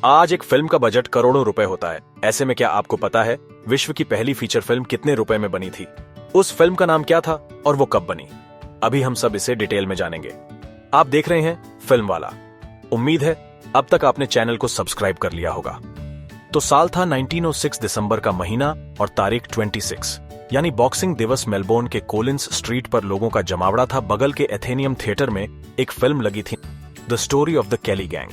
आज एक फिल्म का बजट करोड़ों रुपए होता है। ऐसे में क्या आपको पता है विश्व की पहली फीचर फिल्म कितने रुपए में बनी थी? उस फिल्म का नाम क्या था और वो कब बनी? अभी हम सब इसे डिटेल में जानेंगे। आप देख रहे हैं फिल्म वाला। उम्मीद है अब तक आपने चैनल को सब्सक्राइब कर लिया होगा। तो साल था 1906 दिसंबर का महीना और तारीख 26 यानी बॉक्सिंग दिवस। मेलबोर्न के कोलिंस स्ट्रीट पर लोगों का जमावड़ा था। बगल के एथेनियम थिएटर में एक फिल्म लगी थी, द स्टोरी ऑफ द केली गैंग,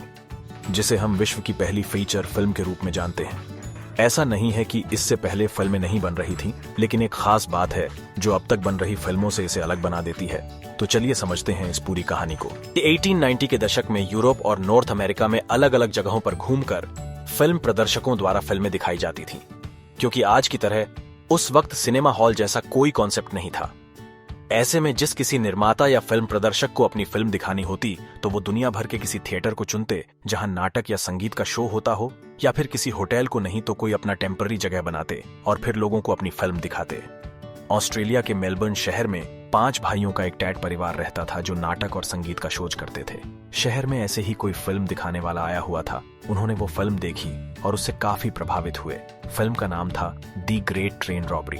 जिसे हम विश्व की पहली फीचर फिल्म के रूप में जानते हैं। ऐसा नहीं है कि इससे पहले फिल्में नहीं बन रही थीं, लेकिन एक खास बात है जो अब तक बन रही फिल्मों से इसे अलग बना देती है। तो चलिए समझते हैं इस पूरी कहानी को। 1890 के दशक में यूरोप और नॉर्थ अमेरिका में अलग अलग जगहों पर घूमकर फिल्म प्रदर्शकों द्वारा फिल्में दिखाई जाती थीं, क्योंकि आज की तरह उस वक्त सिनेमा हॉल जैसा कोई कॉन्सेप्ट नहीं था। ऐसे में जिस किसी निर्माता या फिल्म प्रदर्शक को अपनी फिल्म दिखानी होती तो वो दुनिया भर के किसी थिएटर को चुनते जहां नाटक या संगीत का शो होता हो, या फिर किसी होटल को नहीं तो कोई अपना टेम्पररी जगह बनाते और फिर लोगों को अपनी फिल्म दिखाते। ऑस्ट्रेलिया के मेलबर्न शहर में 5 भाइयों का एक टैट परिवार रहता था जो नाटक और संगीत का शोज करते थे। शहर में ऐसे ही कोई फिल्म दिखाने वाला आया हुआ था। उन्होंने वो फिल्म देखी और उससे काफी प्रभावित हुए। फिल्म का नाम था द ग्रेट ट्रेन रॉबरी।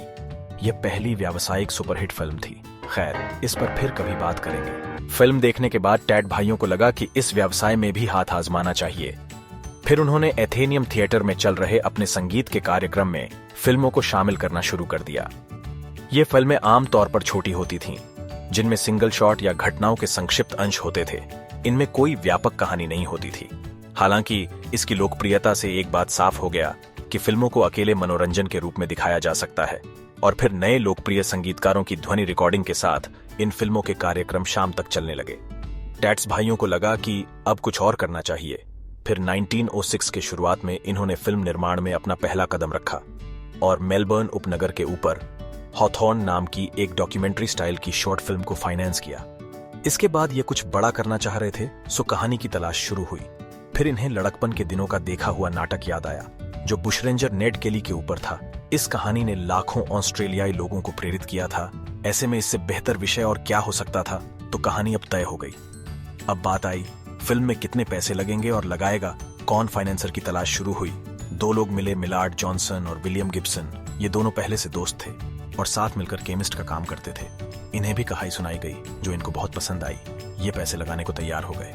यह पहली व्यावसायिक सुपरहिट फिल्म थी। खैर, इस पर फिर कभी बात करेंगे। फिल्म देखने के बाद टैट भाइयों को लगा कि इस व्यवसाय में भी हाथ आजमाना चाहिए। फिर उन्होंने एथेनियम थिएटर में चल रहे अपने संगीत के कार्यक्रम में फिल्मों को शामिल करना शुरू कर दिया। ये फिल्में आमतौर पर छोटी होती थीं, जिनमें सिंगल शॉट या घटनाओं के संक्षिप्त अंश होते थे। इनमें कोई व्यापक कहानी नहीं होती थी। हालांकि इसकी लोकप्रियता से एक बात साफ हो गया कि फिल्मों को अकेले मनोरंजन के रूप में दिखाया जा सकता है। और फिर नए लोकप्रिय संगीतकारों की ध्वनि रिकॉर्डिंग के साथ इन फिल्मों के कार्यक्रम शाम तक चलने लगे। टैट्स भाइयों को लगा कि अब कुछ और करना चाहिए। फिर 1906 के शुरुआत में इन्होंने फिल्म निर्माण में अपना पहला कदम रखा और मेलबर्न उपनगर के ऊपर हॉथॉर्न नाम की एक डॉक्यूमेंट्री स्टाइल की शॉर्ट फिल्म को फाइनेंस किया। इसके बाद ये कुछ बड़ा करना चाह रहे थे, सो कहानी की तलाश शुरू हुई। फिर इन्हें लड़कपन के दिनों का देखा हुआ नाटक याद आया जो बुशरेंजर नेड केली के ऊपर था। इस कहानी ने लाखों ऑस्ट्रेलियाई लोगों को प्रेरित किया था। ऐसे में इससे बेहतर विषय और क्या हो सकता था, तो कहानी अब तय हो गई। अब बात आई फिल्म में कितने पैसे लगेंगे और लगाएगा कौन। फाइनेंसर की तलाश शुरू हुई। 2 लोग मिले, मिलार्ड जॉनसन और विलियम गिब्सन। ये दोनों पहले से दोस्त थे और साथ मिलकर केमिस्ट का काम करते थे। इन्हें भी कहानी सुनाई गई जो इनको बहुत पसंद आई। ये पैसे लगाने को तैयार हो गए।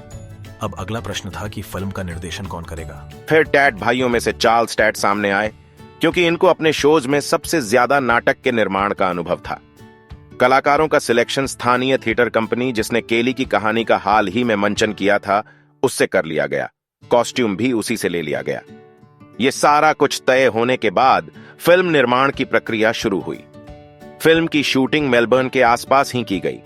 अब अगला प्रश्न था कि फिल्म का निर्देशन कौन करेगा। फिर टैट भाइयों में से चार्ल्स टैट सामने आए, क्योंकि इनको अपने शोज में सबसे ज्यादा नाटक के निर्माण का अनुभव था। कलाकारों का सिलेक्शन स्थानीय थिएटर कंपनी जिसने केली की कहानी का हाल ही में मंचन किया था उससे कर लिया गया। कॉस्ट्यूम भी उसी से ले लिया गया। ये सारा कुछ तय होने के बाद फिल्म निर्माण की प्रक्रिया शुरू हुई। फिल्म की शूटिंग मेलबर्न के आसपास ही की गई।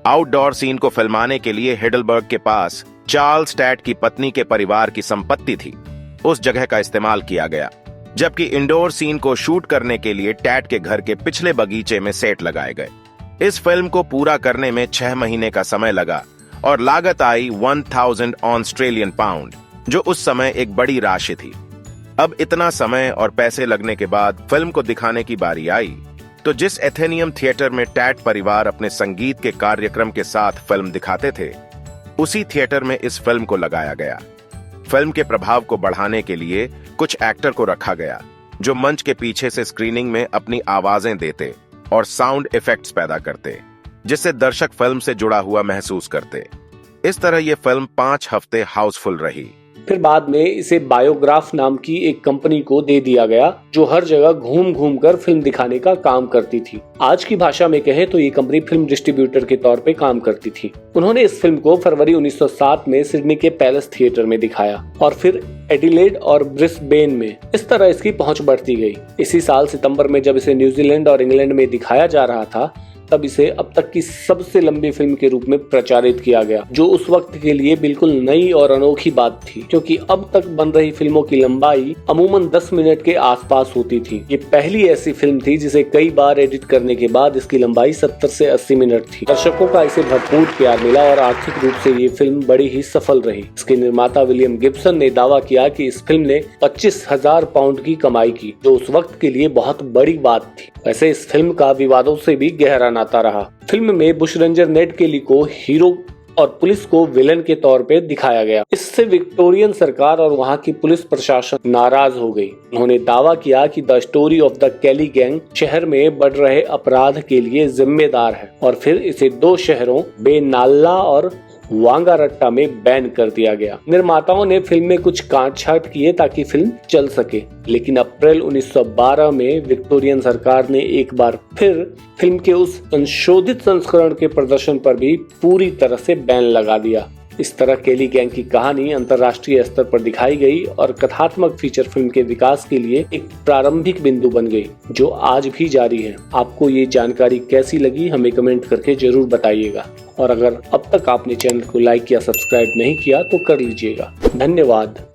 आउटडोर सीन को फिल्माने के लिए हिडलबर्ग के पास चार्ल्स टैट की पत्नी के परिवार की संपत्ति थी, उस जगह का इस्तेमाल किया गया। जबकि इंडोर सीन को शूट करने के लिए टैट के घर के पिछले बगीचे में सेट लगाए गए। इस फिल्म को पूरा करने में 6 महीने का समय लगा और लागत आई 1000 ऑस्ट्रेलियन पाउंड, जो उस समय एक बड़ी राशि थी। अब इतना समय और पैसे लगने के बाद फिल्म को दिखाने की बारी आई, तो जिस एथेनियम थिएटर में टैट परिवार अपने संगीत के कार्यक्रम के साथ फिल्म दिखाते थे, उसी थिएटर में इस फिल्म को लगाया गया। फिल्म के प्रभाव को बढ़ाने के लिए कुछ एक्टर को रखा गया जो मंच के पीछे से स्क्रीनिंग में अपनी आवाजें देते और साउंड इफेक्ट्स पैदा करते, जिससे दर्शक फिल्म से जुड़ा हुआ महसूस करते। इस तरह यह फिल्म 5 हफ्ते हाउसफुल रही। फिर बाद में इसे बायोग्राफ नाम की एक कंपनी को दे दिया गया जो हर जगह घूम घूम कर फिल्म दिखाने का काम करती थी। आज की भाषा में कहें तो ये कंपनी फिल्म डिस्ट्रीब्यूटर के तौर पे काम करती थी। उन्होंने इस फिल्म को फरवरी 1907 में सिडनी के पैलेस थिएटर में दिखाया और फिर एडिलेड और ब्रिस्बेन में। इस तरह इसकी पहुंच बढ़ती गई। इसी साल सितंबर में जब इसे न्यूजीलैंड और इंग्लैंड में दिखाया जा रहा था, तब इसे अब तक की सबसे लंबी फिल्म के रूप में प्रचारित किया गया, जो उस वक्त के लिए बिल्कुल नई और अनोखी बात थी, क्योंकि अब तक बन रही फिल्मों की लंबाई अमूमन 10 मिनट के आसपास होती थी। ये पहली ऐसी फिल्म थी जिसे कई बार एडिट करने के बाद इसकी लंबाई 70 से 80 मिनट थी। दर्शकों का इसे भरपूर प्यार मिला और आर्थिक रूप से ये फिल्म बड़ी ही सफल रही। इसके निर्माता विलियम गिब्सन ने दावा किया कि इस फिल्म ने 25,000 पाउंड की कमाई की, जो उस वक्त के लिए बहुत बड़ी बात थी। वैसे इस फिल्म का विवादों से भी गहरा नाता रहा। फिल्म में बुशरेंजर नेड केली को हीरो और पुलिस को विलन के तौर पे दिखाया गया। इससे विक्टोरियन सरकार और वहाँ की पुलिस प्रशासन नाराज हो गई। उन्होंने दावा किया कि द स्टोरी ऑफ द केली गैंग शहर में बढ़ रहे अपराध के लिए जिम्मेदार है और फिर इसे 2 शहरों बेनाल्ला और वांगारट्टा में बैन कर दिया गया। निर्माताओं ने फिल्म में कुछ काट-छांट किए ताकि फिल्म चल सके, लेकिन अप्रैल 1912 में विक्टोरियन सरकार ने एक बार फिर फिल्म के उस संशोधित संस्करण के प्रदर्शन पर भी पूरी तरह से बैन लगा दिया। इस तरह केली गैंग की कहानी अंतर्राष्ट्रीय स्तर पर दिखाई गई और कथात्मक फीचर फिल्म के विकास के लिए एक प्रारंभिक बिंदु बन गई, जो आज भी जारी है। आपको ये जानकारी कैसी लगी हमें कमेंट करके जरूर बताइएगा और अगर अब तक आपने चैनल को लाइक या सब्सक्राइब नहीं किया तो कर लीजिएगा। धन्यवाद।